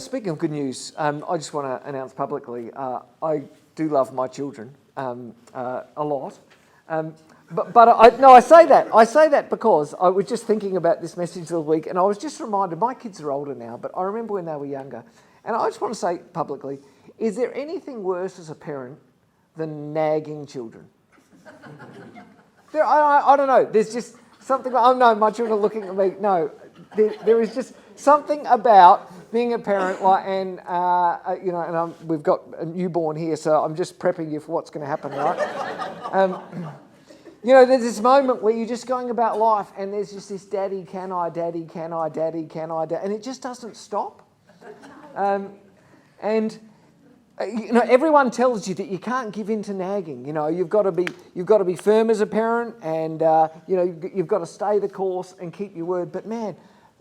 speaking of good news, I just want to announce publicly, I do love my children a lot. I say that because I was just thinking about this message of the week, and I was just reminded, my kids are older now, but I remember when they were younger, and I just want to say publicly, is there anything worse as a parent than nagging children? I don't know, there's just something, oh no, my children are looking at me, no, there is just something about being a parent, we've got a newborn here, so I'm just prepping you for what's going to happen, right? There's this moment where you're just going about life and there's just this daddy, can I, daddy, can I, daddy, can I, and it just doesn't stop. Everyone tells you that you can't give in to nagging. You've got to be firm as a parent, and you've got to stay the course and keep your word. But man,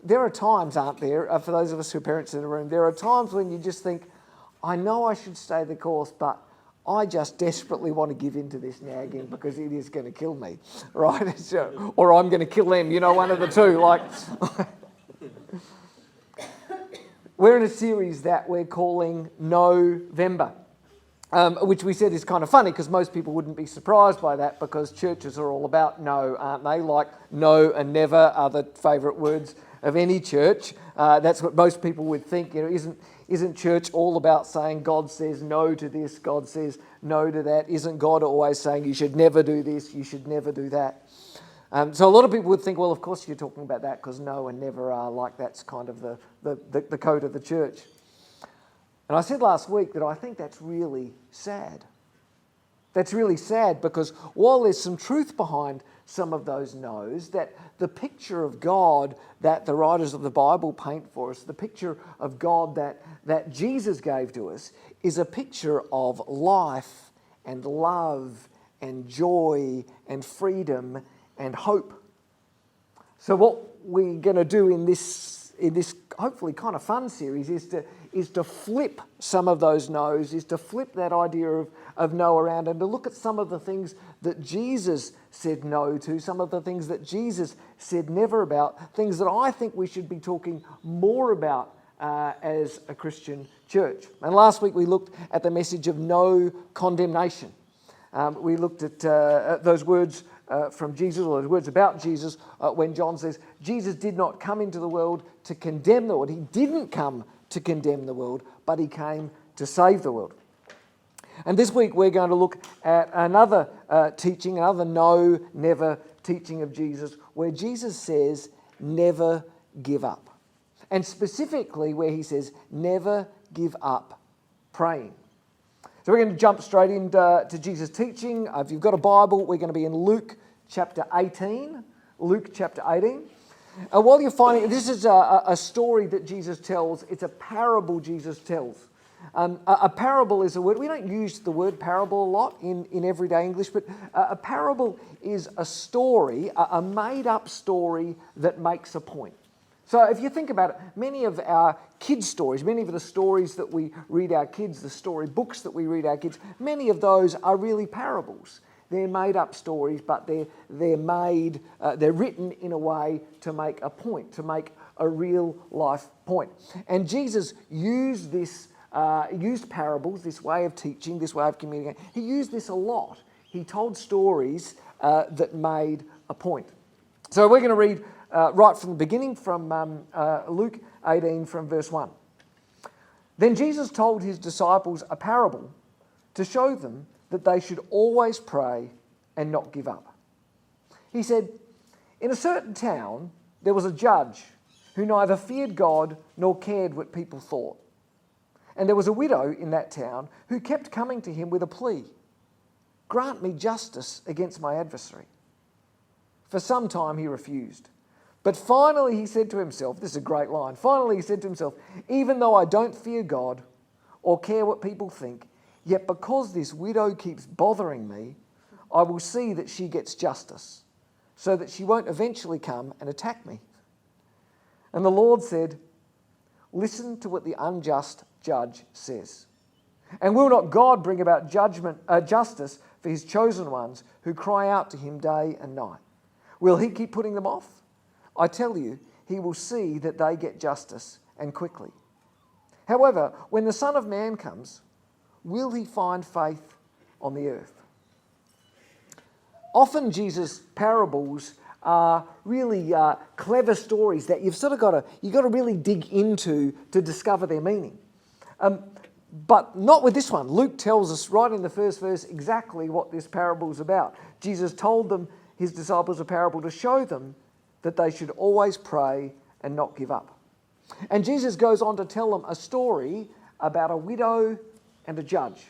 there are times, aren't there, for those of us who are parents in the room, there are times when you just think, I know I should stay the course, but I just desperately want to give in to this nagging because it is going to kill me, right? Or I'm going to kill them, one of the two. We're in a series that we're calling NO-vember, which we said is kind of funny because most people wouldn't be surprised by that because churches are all about no, aren't they? Like no and never are the favourite words of any church. That's what most people would think. Isn't church all about saying God says no to this, God says no to that? Isn't God always saying you should never do this, you should never do that? So a lot of people would think, well, of course you're talking about that because no and never are like that's kind of the code of the church. And I said last week that I think that's really sad. That's really sad because while there's some truth behind some of those no's, that the picture of God that the writers of the Bible paint for us, the picture of God that Jesus gave to us, is a picture of life and love and joy and freedom and hope. So what we're going to do in this hopefully kind of fun series is to flip some of those no's, is to flip that idea of no around and to look at some of the things that Jesus said no to, some of the things that Jesus said never about, things that I think we should be talking more about as a Christian church. And last week we looked at the message of no condemnation. We looked at those words from Jesus, or those words about Jesus, when John says, Jesus did not come into the world to condemn the world. He didn't come to condemn the world, but he came to save the world. And this week we're going to look at another teaching, another no, never teaching of Jesus, where Jesus says, never give up. And specifically where he says, never give up praying. So we're going to jump straight into Jesus' teaching. If you've got a Bible, we're going to be in Luke chapter 18. Luke chapter 18. While you're finding it, this is a story that Jesus tells. It's a parable Jesus tells. A parable is a word, we don't use the word parable a lot in everyday English, but a parable is a story, a made-up story that makes a point. So if you think about it, many of our kids' stories, many of the stories that we read our kids, the story books that we read our kids, many of those are really parables. They're made-up stories, but they're written in a way to make a point, to make a real-life point. And Jesus used parables, this way of teaching, this way of communicating. He used this a lot. He told stories that made a point. So we're going to read right from the beginning, from Luke 18, from verse 1. Then Jesus told his disciples a parable to show them that they should always pray and not give up. He said, in a certain town there was a judge who neither feared God nor cared what people thought. And there was a widow in that town who kept coming to him with a plea. Grant me justice against my adversary. For some time he refused. But finally he said to himself, this is a great line, finally he said to himself, even though I don't fear God or care what people think, yet because this widow keeps bothering me, I will see that she gets justice, so that she won't eventually come and attack me. And the Lord said, listen to what the unjust judge says. And will not God bring about justice for his chosen ones who cry out to him day and night? Will he keep putting them off? I tell you, he will see that they get justice, and quickly. However, when the Son of Man comes, will he find faith on the earth? Often Jesus' parables are really clever stories that you've got to really dig into to discover their meaning. But not with this one. Luke tells us right in the first verse exactly what this parable is about. Jesus told his disciples a parable to show them that they should always pray and not give up. And Jesus goes on to tell them a story about a widow and a judge.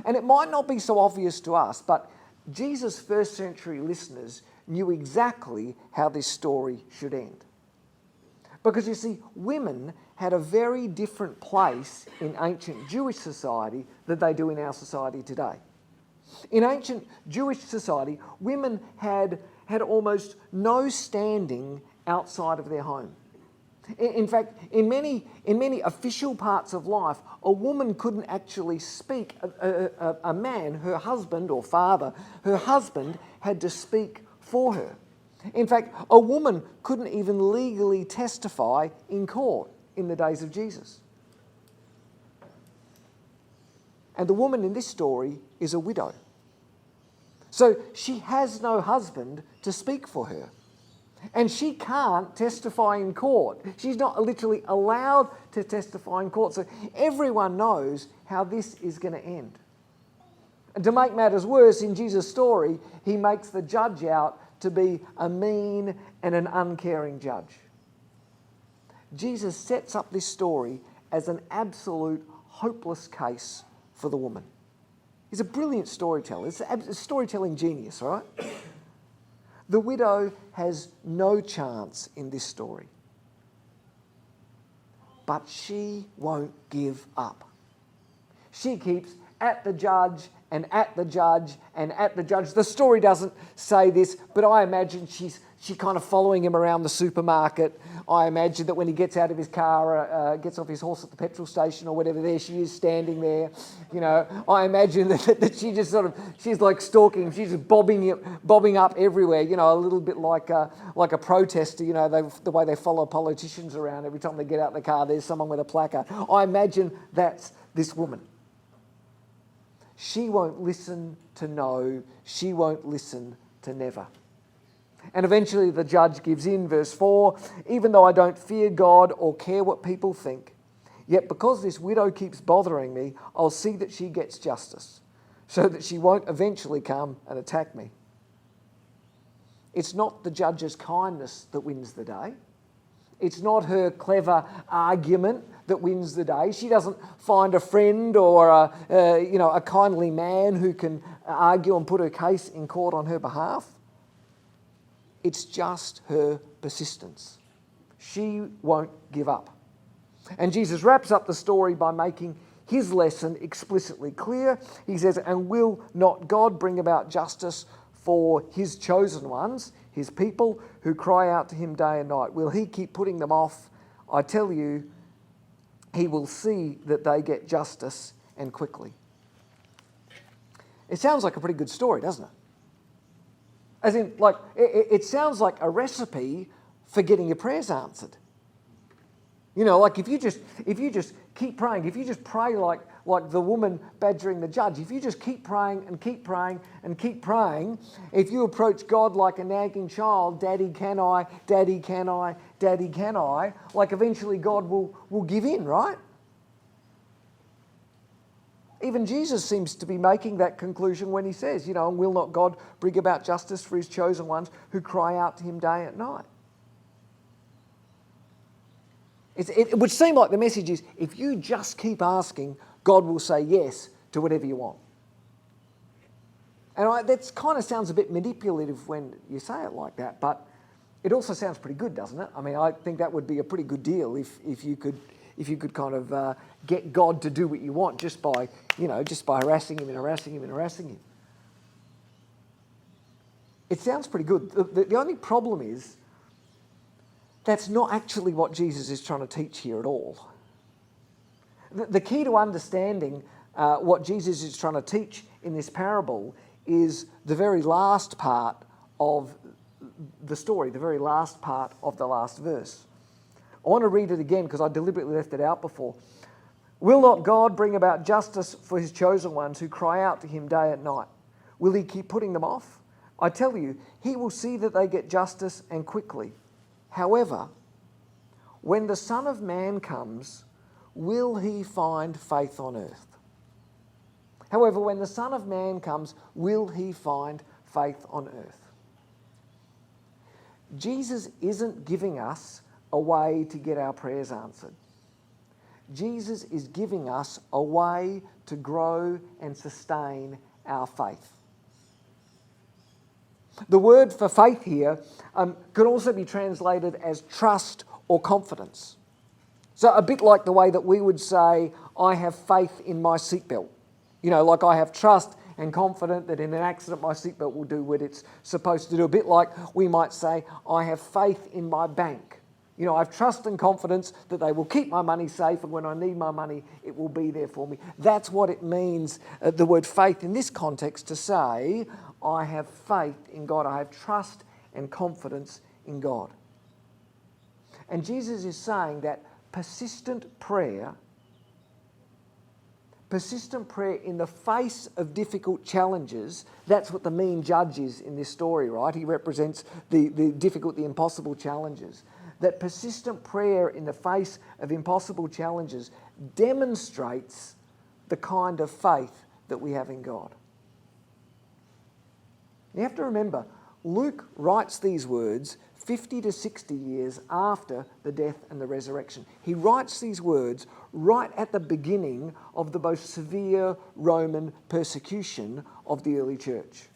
And it might not be so obvious to us, but Jesus' first century listeners knew exactly how this story should end. Because you see, women had a very different place in ancient Jewish society than they do in our society today. In ancient Jewish society, women had almost no standing outside of their home. In fact, in many official parts of life, a woman couldn't actually speak. A man, her husband or father, her husband had to speak for her. In fact, a woman couldn't even legally testify in court in the days of Jesus. And the woman in this story is a widow. So she has no husband to speak for her. And she can't testify in court. She's not literally allowed to testify in court. So everyone knows how this is going to end. And to make matters worse, in Jesus' story, he makes the judge out to be a mean and an uncaring judge. Jesus sets up this story as an absolute hopeless case for the woman. He's a brilliant storyteller. He's a storytelling genius, right? The widow has no chance in this story. But she won't give up. She keeps at the judge and at the judge and at the judge. The story doesn't say this, but I imagine she's kind of following him around the supermarket. I imagine that when he gets out of his car, gets off his horse at the petrol station or whatever, there she is standing there. You know, I imagine that she just she's like stalking him. She's just bobbing up everywhere. You know, a little bit like a protester. You know, the way they follow politicians around. Every time they get out of the car, there's someone with a placard. I imagine that's this woman. She won't listen to no. She won't listen to never. And eventually the judge gives in, verse 4, even though I don't fear God or care what people think, yet because this widow keeps bothering me, I'll see that she gets justice, so that she won't eventually come and attack me. It's not the judge's kindness that wins the day. It's not her clever argument that wins the day. She doesn't find a friend or a kindly man who can argue and put her case in court on her behalf. It's just her persistence. She won't give up. And Jesus wraps up the story by making his lesson explicitly clear. He says, and will not God bring about justice for his chosen ones, his people who cry out to him day and night? Will he keep putting them off? I tell you, he will see that they get justice, and quickly. It sounds like a pretty good story, doesn't it? As in, like, it sounds like a recipe for getting your prayers answered. You know, like if you just keep praying, if you just pray like the woman badgering the judge, if you just keep praying and keep praying and keep praying, if you approach God like a nagging child, Daddy, can I, Daddy, can I, Daddy, can I, like eventually God will give in, right? Even Jesus seems to be making that conclusion when he says, you know, and will not God bring about justice for his chosen ones who cry out to him day and night? It would seem like the message is, if you just keep asking, God will say yes to whatever you want. And that kind of sounds a bit manipulative when you say it like that, but it also sounds pretty good, doesn't it? I mean, I think that would be a pretty good deal if you could kind of get God to do what you want just by harassing him and harassing him and harassing him. It sounds pretty good. The only problem is that's not actually what Jesus is trying to teach here at all. The key to understanding what Jesus is trying to teach in this parable is the very last part of the story, the very last part of the last verse. I want to read it again because I deliberately left it out before. Will not God bring about justice for his chosen ones who cry out to him day and night? Will he keep putting them off? I tell you, he will see that they get justice and quickly. However, when the Son of Man comes, will he find faith on earth? However, when the Son of Man comes, will he find faith on earth? Jesus isn't giving us a way to get our prayers answered. Jesus is giving us a way to grow and sustain our faith. The word for faith here could also be translated as trust or confidence. So a bit like the way that we would say, I have faith in my seatbelt. You know, like I have trust and confident that in an accident my seatbelt will do what it's supposed to do. A bit like we might say, I have faith in my bank. You know, I have trust and confidence that they will keep my money safe, and when I need my money, it will be there for me. That's what it means, the word faith in this context, to say, I have faith in God. I have trust and confidence in God. And Jesus is saying that persistent prayer in the face of difficult challenges, that's what the mean judge is in this story, right? He represents the difficult, the impossible challenges. That persistent prayer in the face of impossible challenges demonstrates the kind of faith that we have in God. You have to remember, Luke writes these words 50 to 60 years after the death and the resurrection. He writes these words right at the beginning of the most severe Roman persecution of the early church.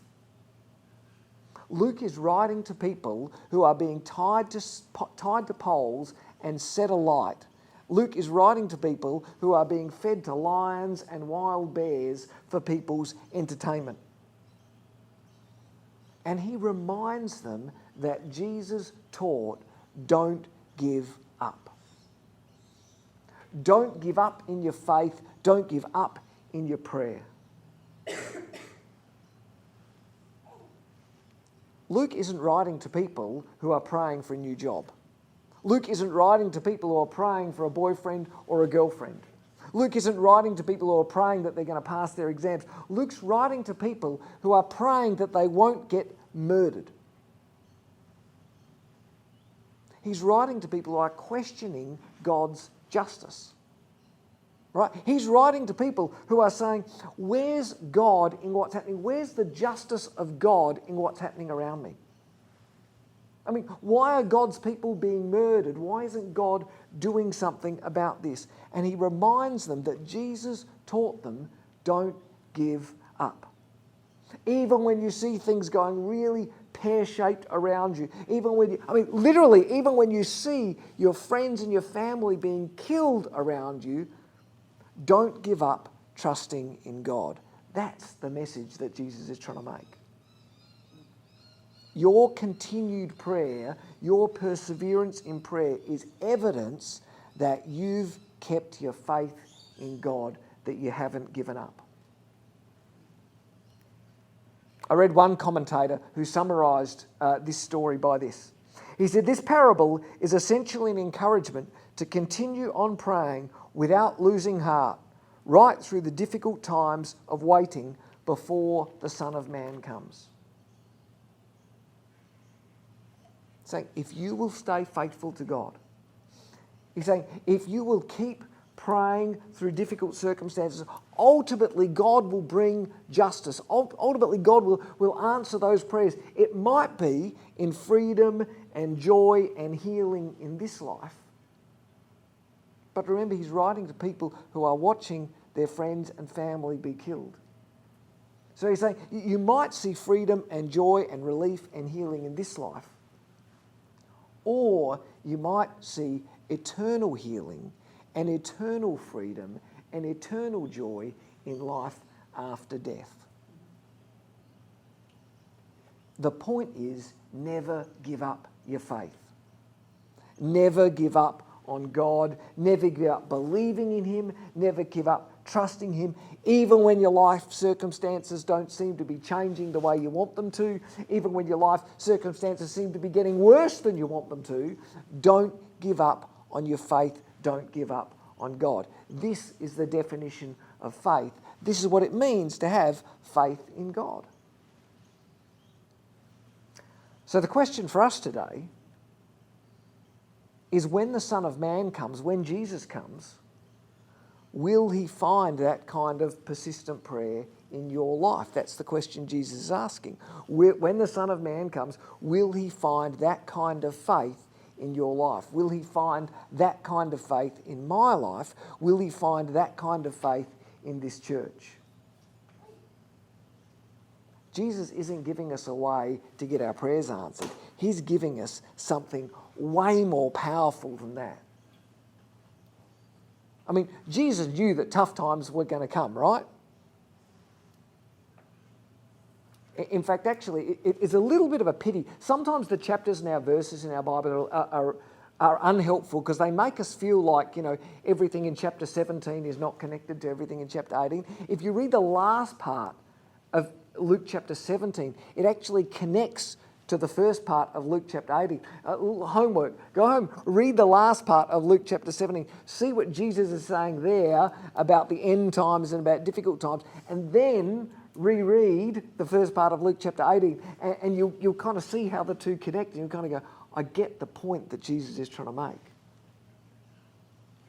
Luke is writing to people who are being tied to poles and set alight. Luke is writing to people who are being fed to lions and wild bears for people's entertainment. And he reminds them that Jesus taught, don't give up. Don't give up in your faith. Don't give up in your prayer. Luke isn't writing to people who are praying for a new job. Luke isn't writing to people who are praying for a boyfriend or a girlfriend. Luke isn't writing to people who are praying that they're going to pass their exams. Luke's writing to people who are praying that they won't get murdered. He's writing to people who are questioning God's justice. Right? He's writing to people who are saying, where's God in what's happening? Where's the justice of God in what's happening around me? I mean, why are God's people being murdered? Why isn't God doing something about this? And he reminds them that Jesus taught them, don't give up. Even when you see things going really pear-shaped around you, even when you see your friends and your family being killed around you, don't give up trusting in God. That's the message that Jesus is trying to make. Your continued prayer, your perseverance in prayer is evidence that you've kept your faith in God, that you haven't given up. I read one commentator who summarised this story by this. He said, this parable is essentially an encouragement to continue on praying without losing heart, right through the difficult times of waiting before the Son of Man comes. Saying, if you will stay faithful to God, he's saying, if you will keep praying through difficult circumstances, ultimately God will bring justice. Ultimately God will answer those prayers. It might be in freedom and joy and healing in this life. But remember, he's writing to people who are watching their friends and family be killed. So he's saying, you might see freedom and joy and relief and healing in this life. Or you might see eternal healing and eternal freedom and eternal joy in life after death. The point is, never give up your faith. Never give up on God. Never give up believing in him. Never give up trusting him. Even when your life circumstances don't seem to be changing the way you want them to, even when your life circumstances seem to be getting worse than you want them to, don't give up on your faith. Don't give up on God. This is the definition of faith. This is what it means to have faith in God. So the question for us today is, when the Son of Man comes, when Jesus comes, will he find that kind of persistent prayer in your life? That's the question Jesus is asking. When the Son of Man comes, will he find that kind of faith in your life? Will he find that kind of faith in my life? Will he find that kind of faith in this church? Jesus isn't giving us a way to get our prayers answered. He's giving us something way more powerful than that. I mean, Jesus knew that tough times were going to come, right? In fact, actually, it's a little bit of a pity. Sometimes the chapters and our verses in our Bible are unhelpful because they make us feel like, everything in chapter 17 is not connected to everything in chapter 18. If you read the last part of Luke chapter 17, it actually connects to the first part of Luke chapter 18. Homework. Go home, read the last part of Luke chapter 17. See what Jesus is saying there about the end times and about difficult times. And then reread the first part of Luke chapter 18. And you'll kind of see how the two connect. And you'll kind of go, I get the point that Jesus is trying to make.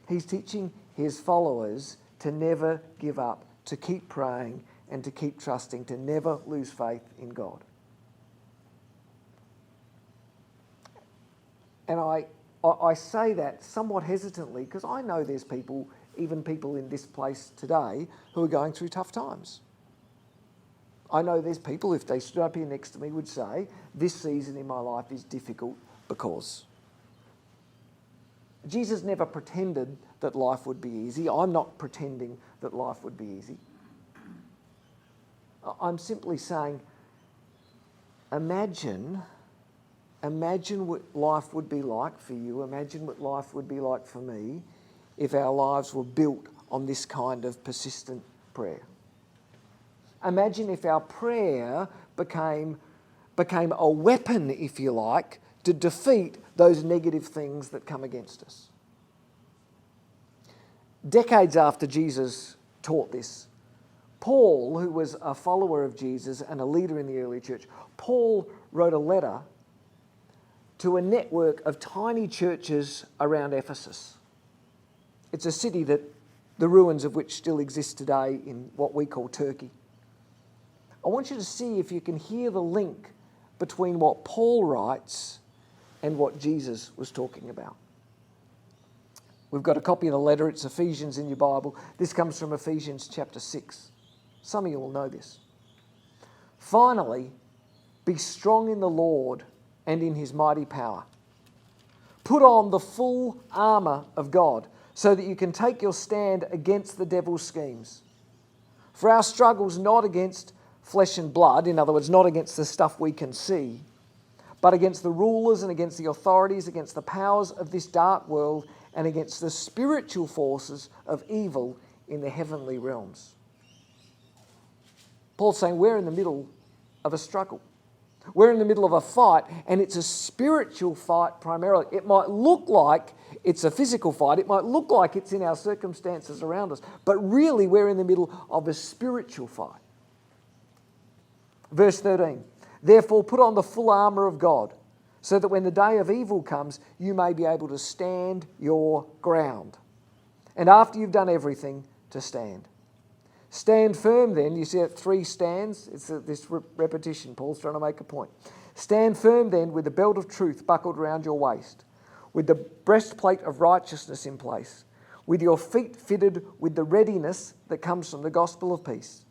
He's teaching his followers to never give up, to keep praying and to keep trusting, to never lose faith in God. And I say that somewhat hesitantly because I know there's people, even people in this place today, who are going through tough times. I know there's people, if they stood up here next to me, would say, this season in my life is difficult because. Jesus never pretended that life would be easy. I'm not pretending that life would be easy. I'm simply saying, imagine what life would be like for you. Imagine what life would be like for me if our lives were built on this kind of persistent prayer. Imagine if our prayer became a weapon, if you like, to defeat those negative things that come against us. Decades after Jesus taught this, Paul, who was a follower of Jesus and a leader in the early church, Paul wrote a letter to a network of tiny churches around Ephesus. It's a city that the ruins of which still exist today in what we call Turkey. I want you to see if you can hear the link between what Paul writes and what Jesus was talking about. We've got a copy of the letter. It's Ephesians in your Bible. This comes from Ephesians chapter 6. Some of you will know this. Finally, be strong in the Lord and in his mighty power. Put on the full armour of God so that you can take your stand against the devil's schemes. For our struggle's not against flesh and blood, in other words, not against the stuff we can see, but against the rulers and against the authorities, against the powers of this dark world, and against the spiritual forces of evil in the heavenly realms. Paul's saying we're in the middle of a struggle. We're in the middle of a fight, and it's a spiritual fight primarily. It might look like it's a physical fight. It might look like it's in our circumstances around us, but really we're in the middle of a spiritual fight. Verse 13, therefore put on the full armour of God, so that when the day of evil comes, you may be able to stand your ground. And after you've done everything, to stand. Stand firm then. You see it, 3 stands. It's this repetition. Paul's trying to make a point. Stand firm then with the belt of truth buckled around your waist, with the breastplate of righteousness in place, with your feet fitted with the readiness that comes from the gospel of peace.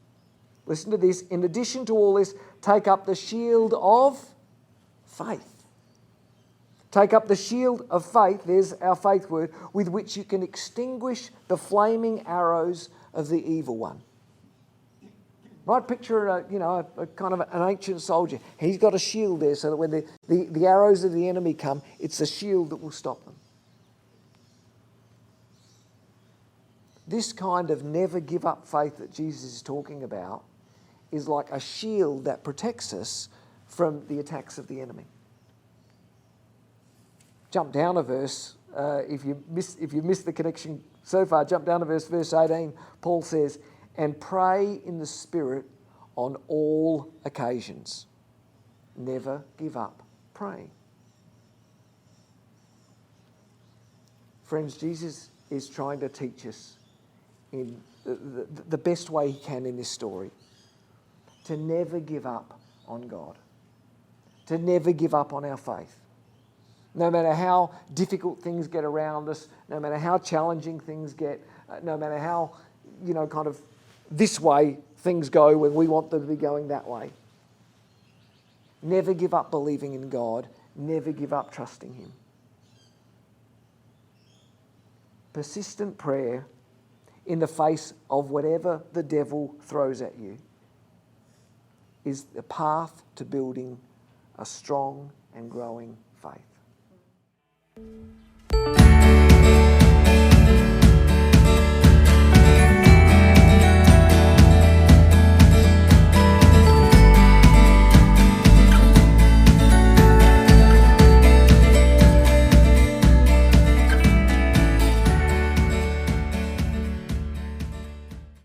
Listen to this. In addition to all this, take up the shield of faith. Take up the shield of faith, there's our faith word, with which you can extinguish the flaming arrows of the evil one. Right, picture a kind of an ancient soldier. He's got a shield there so that when the arrows of the enemy come, it's the shield that will stop them. This kind of never give up faith that Jesus is talking about is like a shield that protects us from the attacks of the enemy. jump down a verse. If you missed the connection so far, jump down to verse 18. Paul says, "And pray in the Spirit on all occasions. Never give up praying." Friends, Jesus is trying to teach us in the best way he can in this story to never give up on God, to never give up on our faith. No matter how difficult things get around us, no matter how challenging things get, no matter how, kind of this way things go when we want them to be going that way. Never give up believing in God. Never give up trusting him. Persistent prayer in the face of whatever the devil throws at you is the path to building a strong and growing faith.